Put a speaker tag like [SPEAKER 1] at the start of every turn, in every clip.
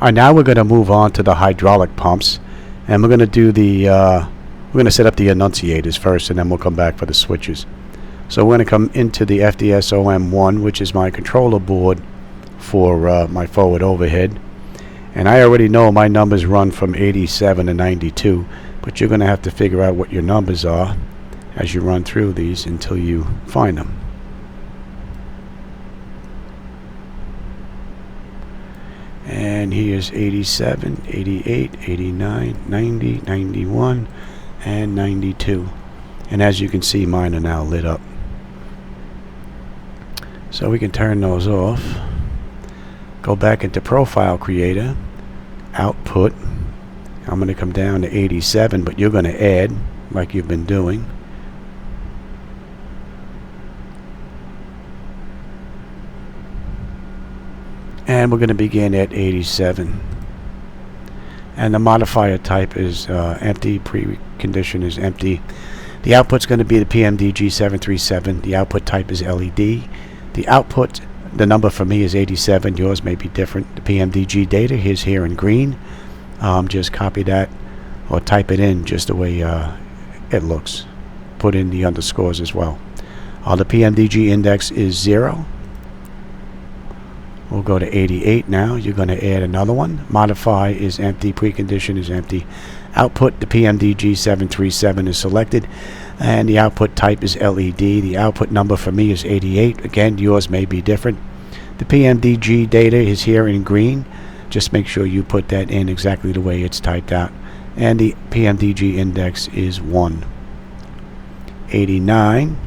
[SPEAKER 1] Alright, now we're going to move on to the hydraulic pumps, and we're going to do the we're going to set up the annunciators first, and then we'll come back for the switches. So we're going to come into the FDSOM1, which is my controller board for my forward overhead. And I already know my numbers run from 87 to 92, but you're going to have to figure out what your numbers are as you run through these until you find them. And here's 87, 88, 89, 90, 91, and 92. And as you can see, mine are now lit up. So we can turn those off. Go back into Profile Creator, Output. I'm going to come down to 87, but you're going to add like you've been doing. And we're going to begin at 87. And the modifier type is empty, precondition is empty. The output's going to be the PMDG737. The output type is LED. The output, the number for me is 87. Yours may be different. The PMDG data is here in green. Just copy that or type it in just the way it looks. Put in the underscores as well. The PMDG index is 0. We'll go to 88 now. You're going to add another one. Modify is empty. Precondition is empty. Output, the PMDG737 is selected. And the output type is LED. The output number for me is 88. Again, yours may be different. The PMDG data is here in green. Just make sure you put that in exactly the way it's typed out. And the PMDG index is 1. 89.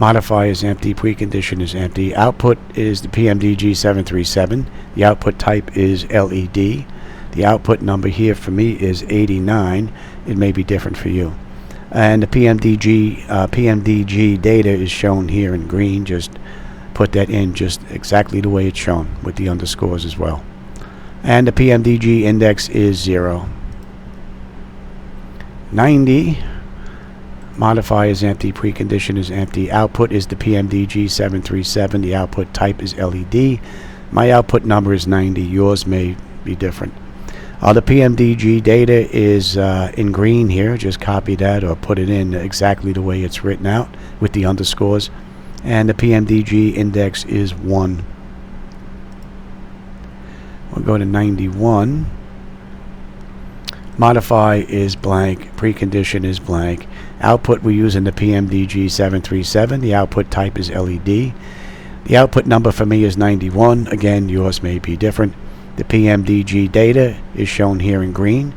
[SPEAKER 1] Modify is empty. Precondition is empty. Output is the PMDG737. The output type is LED. The output number here for me is 89. It may be different for you. And the PMDG data is shown here in green. Just put that in just exactly the way it's shown with the underscores as well. And the PMDG index is 0. 90. Modify is empty. Precondition is empty. Output is the PMDG737. The output type is LED. My output number is 90. Yours may be different. The PMDG data is in green here. Just copy that or put it in exactly the way it's written out with the underscores. And the PMDG index is 1. We'll go to 91. Modify is blank. Precondition is blank. Output, we're using the PMDG737. The output type is LED. The output number for me is 91. Again, yours may be different. The PMDG data is shown here in green.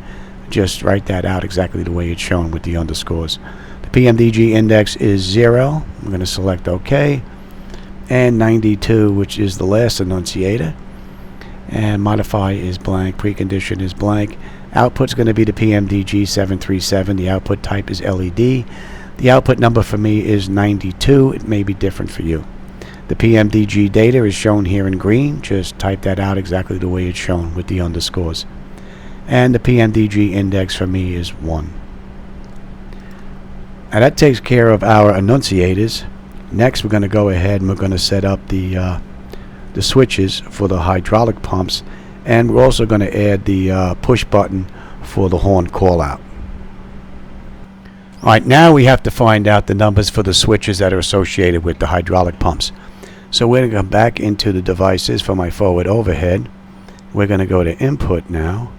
[SPEAKER 1] Just write that out exactly the way it's shown with the underscores. The PMDG index is 0. I'm going to select OK. And 92, which is the last annunciator. And modify is blank. Precondition is blank. Output's going to be the PMDG737. The output type is LED. The output number for me is 92. It may be different for you. The PMDG data is shown here in green. Just type that out exactly the way it's shown with the underscores. And the PMDG index for me is 1. Now that takes care of our annunciators. Next we're going to go ahead and we're going to set up the switches for the hydraulic pumps. And we're also going to add the push button for the horn callout. Alright, now we have to find out the numbers for the switches that are associated with the hydraulic pumps. So we're going to come back into the devices for my forward overhead. We're going to go to input now.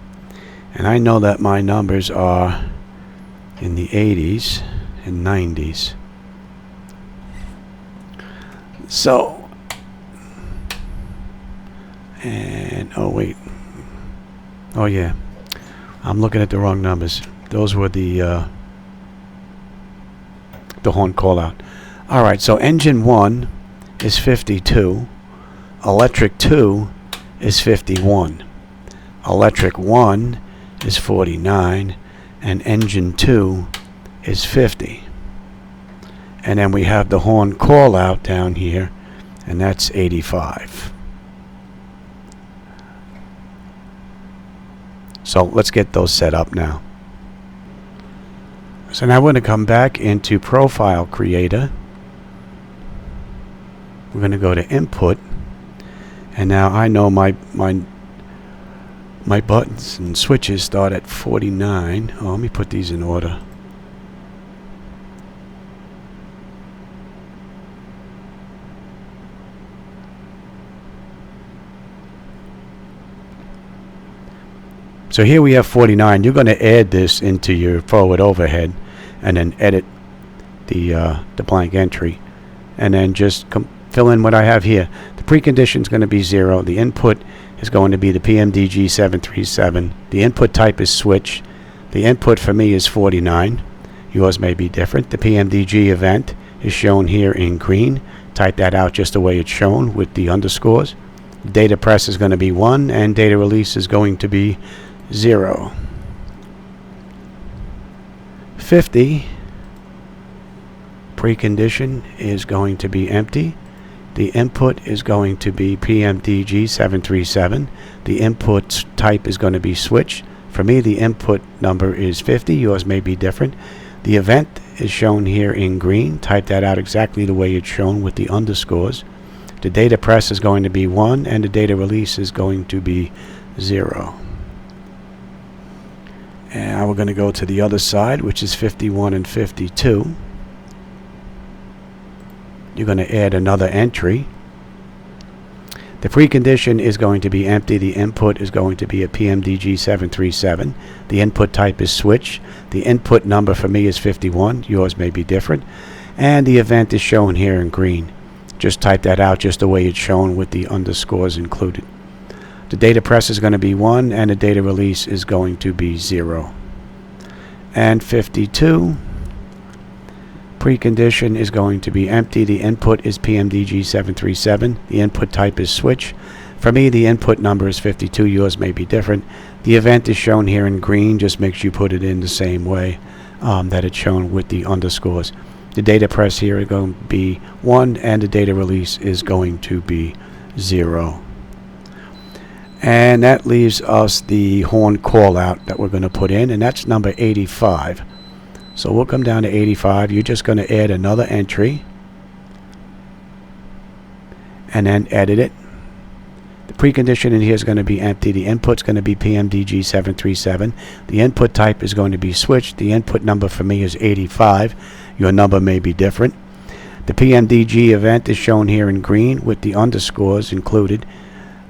[SPEAKER 1] And I know that my numbers are in the 80s and 90s. So, and oh wait, oh yeah, I'm looking at the wrong numbers. Those were the horn call out. Alright, so engine 1 is 52, electric 2 is 51, electric 1 is 49, and engine 2 is 50. And then we have the horn call out down here, and that's 85. So let's get those set up now. So now we're going to come back into Profile Creator. We're going to go to Input. And now I know my My buttons and switches start at 49. Oh, let me put these in order. So here we have 49. You're going to add this into your forward overhead and then edit the blank entry, and then just fill in what I have here. The precondition is going to be 0. The input is going to be the PMDG 737. The input type is switch. The input for me is 49. Yours may be different. The PMDG event is shown here in green. Type that out just the way it's shown with the underscores. Data press is going to be 1, and data release is going to be 0. 50 precondition is going to be empty. The input is going to be PMDG 737. The input type is going to be switch. For me, the input number is 50. Yours may be different. The event is shown here in green. Type that out exactly the way it's shown with the underscores. The data press is going to be 1, and the data release is going to be 0. And now we're going to go to the other side, which is 51 and 52. You're going to add another entry. The precondition is going to be empty. The input is going to be a PMDG 737. The input type is switch. The input number for me is 51. Yours may be different. And the event is shown here in green. Just type that out just the way it's shown with the underscores included. The data press is going to be 1, and the data release is going to be 0. And 52. Precondition is going to be empty. The input is PMDG 737. The input type is switch. For me, the input number is 52. Yours may be different. The event is shown here in green. Just make sure you put it in the same way that it's shown with the underscores. The data press here is going to be 1, and the data release is going to be 0. And that leaves us the horn callout that we're going to put in, and that's number 85. So we'll come down to 85. You're just going to add another entry and then edit it. The precondition in here is going to be empty. The input's going to be PMDG 737. The input type is going to be switch. The input number for me is 85. Your number may be different. The PMDG event is shown here in green with the underscores included.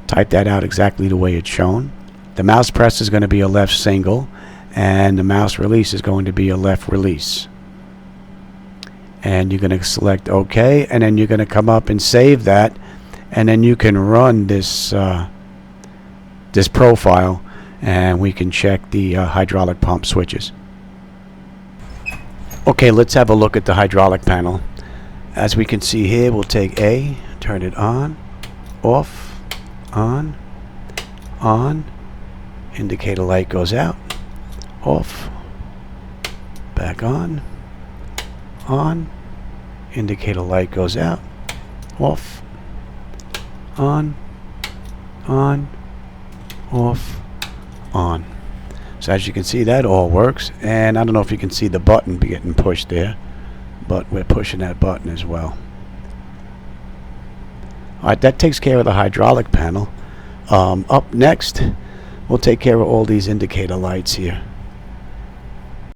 [SPEAKER 1] Type that out exactly the way it's shown. The mouse press is going to be a left single, and the mouse release is going to be a left release. And you're going to select OK, and then you're going to come up and save that, and then you can run this this profile, and we can check the hydraulic pump switches. Okay, let's have a look at the hydraulic panel. As we can see here, we'll take A, turn it on, off, on, indicator light goes out, off, back on, indicator light goes out, off, on, off, on. So as you can see, that all works, and I don't know if you can see the button getting pushed there, but we're pushing that button as well. Alright, that takes care of the hydraulic panel. Up next, we'll take care of all these indicator lights here.